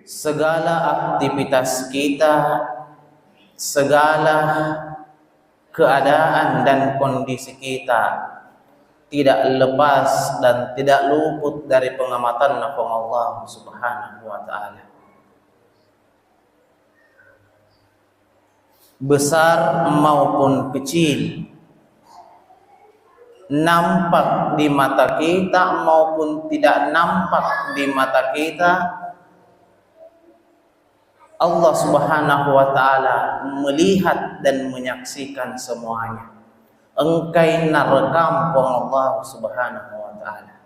segala aktivitas kita, segala keadaan dan kondisi kita tidak lepas dan tidak luput dari pengamatan Allah Subhanahu wa taala. Besar maupun kecil, nampak di mata kita maupun tidak nampak di mata kita, Allah Subhanahu wa taala melihat dan menyaksikan semuanya. Engkai narekam Allah Subhanahu wa taala.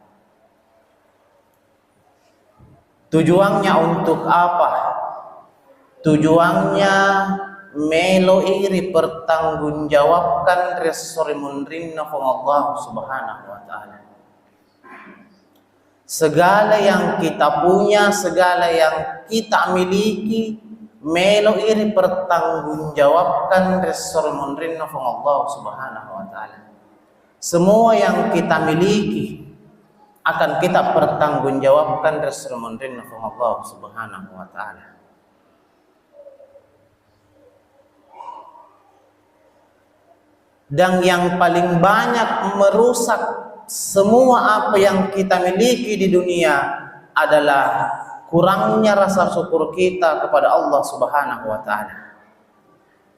Tujuannya untuk apa? Tujuannya melo iri pertanggungjawabkan resori munrinna Allah Subhanahu wa taala. Segala yang kita punya, segala yang kita miliki, melo iri pertanggungjawabkan resor munrinna Allah Subhanahu wa taala. Semua yang kita miliki akan kita pertanggungjawabkan resor munrinna Allah Subhanahu wa taala. Dan yang paling banyak merusak semua apa yang kita miliki di dunia adalah kurangnya rasa syukur kita kepada Allah Subhanahu wa taala.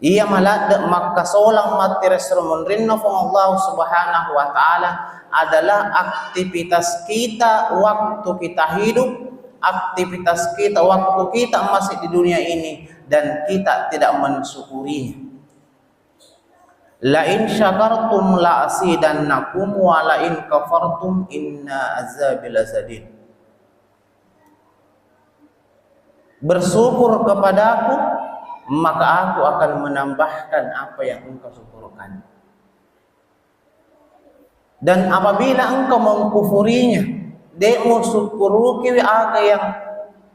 Ia malad maka solang mati resrumun rinna Allah Subhanahu wa taala adalah aktivitas kita waktu kita hidup, aktivitas kita waktu kita masih di dunia ini dan kita tidak mensyukurinya. La in syakartum la azidannakum wa la in kafartum inna azabi lazadid. Bersyukur kepadaku maka aku akan menambahkan apa yang engkau syukurkan. Dan apabila engkau mengkufurinya, demo syukuruki aga yang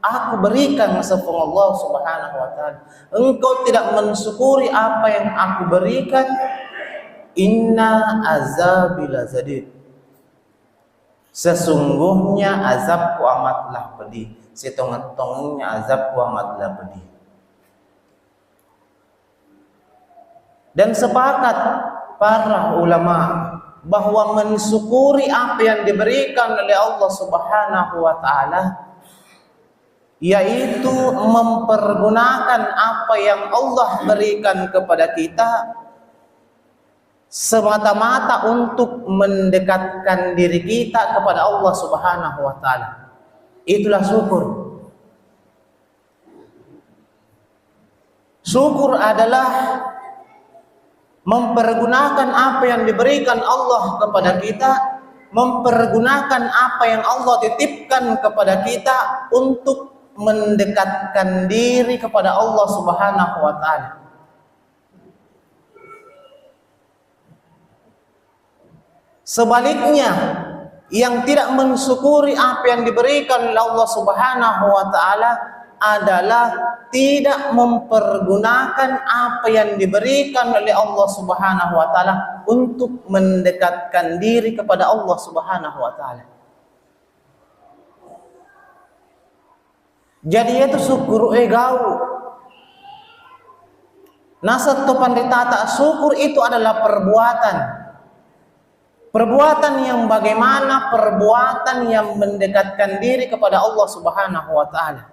aku berikan sapa Allah Subhanahu wa taala. Engkau tidak mensyukuri apa yang aku berikan, inna azabi lazadid. Sesungguhnya azabku amatlah pedih. Setengah-tengahnya azabku amatlah pedih. Dan sepakat para ulama bahwa mensyukuri apa yang diberikan oleh Allah Subhanahu wa taala yaitu mempergunakan apa yang Allah berikan kepada kita semata-mata untuk mendekatkan diri kita kepada Allah Subhanahu wa taala. Itulah syukur. Syukur adalah mempergunakan apa yang diberikan Allah kepada kita, mempergunakan apa yang Allah titipkan kepada kita untuk mendekatkan diri kepada Allah Subhanahu wa taala. Sebaliknya, yang tidak mensyukuri apa yang diberikan oleh Allah Subhanahu wa taala adalah tidak mempergunakan apa yang diberikan oleh Allah Subhanahu wa taala untuk mendekatkan diri kepada Allah Subhanahu wa taala. Jadi itu syukur egau. Nasat to panditata syukur itu adalah perbuatan. Perbuatan yang bagaimana? Perbuatan yang mendekatkan diri kepada Allah Subhanahu wa taala.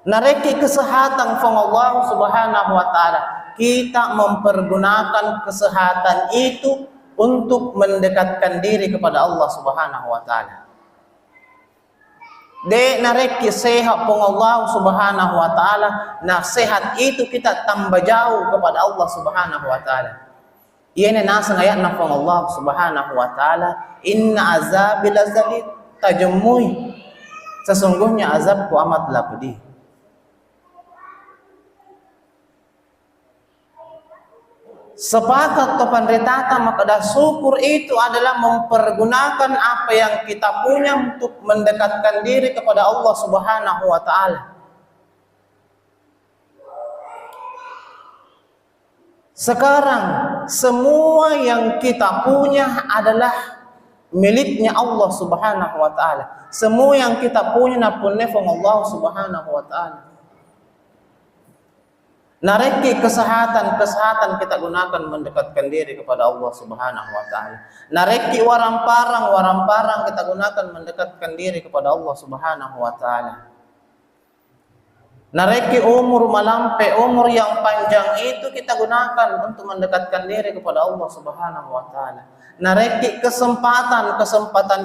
Nareki kesehatan from Allah Subhanahu wa taala. Kita mempergunakan kesehatan itu untuk mendekatkan diri kepada Allah Subhanahu wa taala. De nareki sehat from Allah Subhanahu wa taala, nah sehat itu kita tambah jauh kepada Allah Subhanahu wa taala. Iyan nasa ngayat na from Allah Subhanahu wa taala, inna azabi lazadid, tajamuy, sesungguhnya azabku amatlah pedih. Sepakat topan retata maka syukur itu adalah mempergunakan apa yang kita punya untuk mendekatkan diri kepada Allah Subhanahu wa taala. Sekarang semua yang kita punya adalah miliknya Allah Subhanahu wa taala. Semua yang kita punya na punne from Allah Subhanahu wa taala. Nareki kesehatan kita gunakan mendekatkan diri kepada Allah Subhanahu wa taala. Nareki warang-parang kita gunakan mendekatkan diri kepada Allah Subhanahu wa taala. Nareki umur malampe, umur yang panjang itu kita gunakan untuk mendekatkan diri kepada Allah Subhanahu wa taala. Nareki kesempatan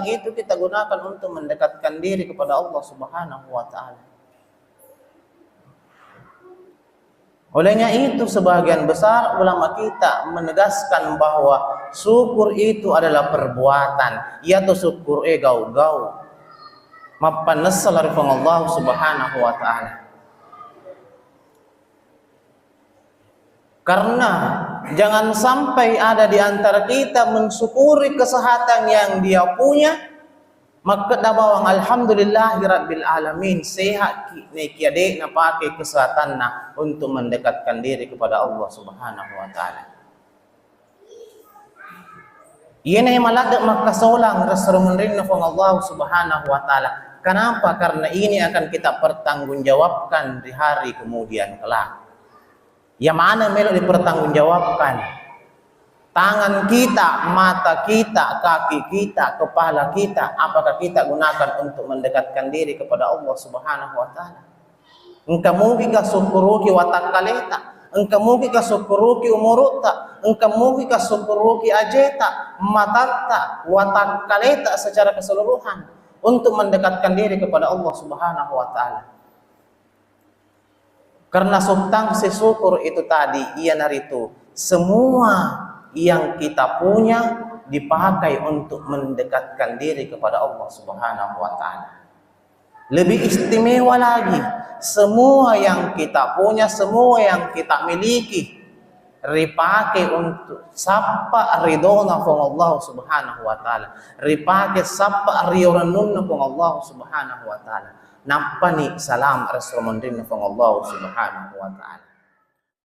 itu kita gunakan untuk mendekatkan diri kepada Allah Subhanahu wa taala. Olehnya itu sebagian besar ulama kita menegaskan bahwa syukur itu adalah perbuatan, yaitu syukur gau-gau. Mapan nasal dari Allah Subhanahu wa taala. Karena jangan sampai ada di antara kita mensyukuri kesehatan yang dia punya, maka bawang alhamdulillahirabbil alamin, sehat ni kiade na pakai kesehatan na untuk mendekatkan diri kepada Allah Subhanahu wa taala. Iyan ay maladak makasolang rasulullah Allah Subhanahu wa taala. Kenapa? Karena ini akan kita pertanggungjawabkan di hari kemudian kelak. Yang mana melo dipertanggungjawabkan? Tangan kita, mata kita, kaki kita, kepala kita, apakah kita gunakan untuk mendekatkan diri kepada Allah Subhanahu wa taala? Engkau mungkin ka syukuruki watakkaleta, engkau mungkin ka syukuruki umurutta, engkau mungkin ka syukuruki ajeta, matatta, watakkaleta secara keseluruhan untuk mendekatkan diri kepada Allah Subhanahu wa taala. Karena substansi syukur itu tadi, ia naritu semua yang kita punya dipakai untuk mendekatkan diri kepada Allah Subhanahu wa taala. Lebih istimewa lagi, semua yang kita punya, semua yang kita miliki dipakai untuk sapa ridona from Allah Subhanahu wa taala. Dipakai sapa riyonunna from Allah Subhanahu wa taala. Napani salam rasulullah from Allah Subhanahu wa taala.